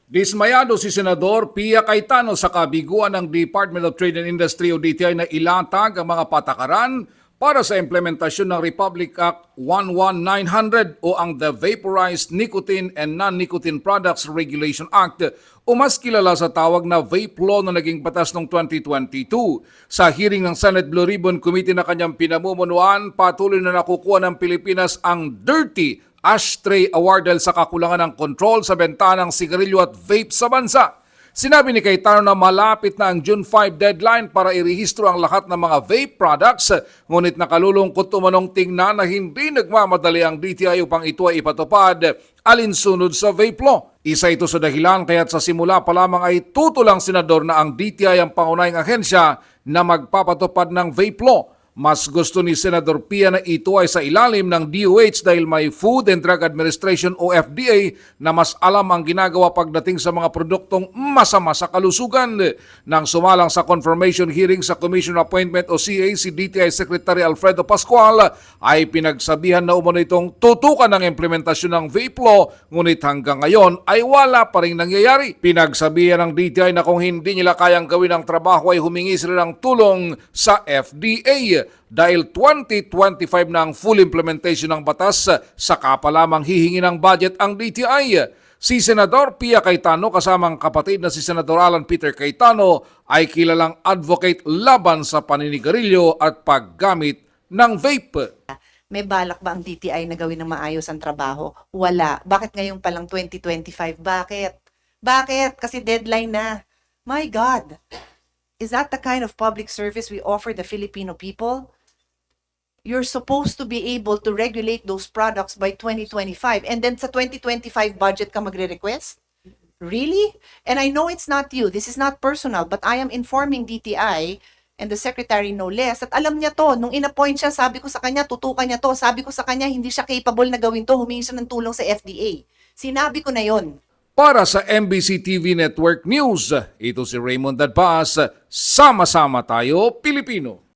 Dismayado si Senador Pia Cayetano sa kabiguan ng Department of Trade and Industry o DTI na ilatag ang mga patakaran para sa implementasyon ng Republic Act 11900 o ang The Vaporized Nicotine and Non-Nicotine Products Regulation Act o mas kilala sa tawag na Vape Law na naging batas noong 2022. Sa hearing ng Senate Blue Ribbon Committee na kanyang pinamumunuan, patuloy na nakukuha ng Pilipinas ang Dirty Ashtray Award dahil sa kakulangan ng kontrol sa benta ng sigarilyo at vape sa bansa. Sinabi ni Cayetano na malapit na ang June 5 deadline para irehistro ang lahat ng mga vape products, ngunit nakalulungkot umanong tingnan na hindi nagmamadali ang DTI upang ito ay ipatupad alinsunod sa vape law. Isa ito sa dahilan kaya't sa simula pa lamang ay tutulang senador na ang DTI ang pangunahing ahensya na magpapatupad ng vape law. Mas gusto ni Senador Pia na ito ay sa ilalim ng DOH dahil may Food and Drug Administration o FDA na mas alam ang ginagawa pagdating sa mga produktong masama sa kalusugan. Nang sumalang sa confirmation hearing sa Commission Appointment o CA, si DTI Secretary Alfredo Pascual ay pinagsabihan na umano itong tutukan ng implementasyon ng vape law, ngunit hanggang ngayon ay wala pa rin nangyayari. Pinagsabihan ng DTI na kung hindi nila kayang gawin ang trabaho ay humingi sila ng tulong sa FDA. Dahil 2025 na ang full implementation ng batas, saka pa lamang hihingi ng budget ang DTI. Si Senador Pia Cayetano kasamang kapatid na si Senador Alan Peter Cayetano ay kilalang advocate laban sa paninigarilyo at paggamit ng vape. May balak ba ang DTI na gawin ng maayos ang trabaho? Wala. Bakit ngayon palang 2025? Bakit? Bakit? Kasi deadline na. My God! Is that the kind of public service we offer the Filipino people? You're supposed to be able to regulate those products by 2025 and then sa 2025 budget ka magre-request? Really? And I know it's not you. This is not personal, but I am informing DTI and the secretary no less at alam niya to. Nung in-appoint siya, sabi ko sa kanya, tutukan niya to. Sabi ko sa kanya, hindi siya capable na gawin to. Humingi siya ng tulong sa FDA. Sinabi ko na yon. Para sa MBC TV Network News, ito si Raymond Dadbas. Sama-sama tayo, Pilipino.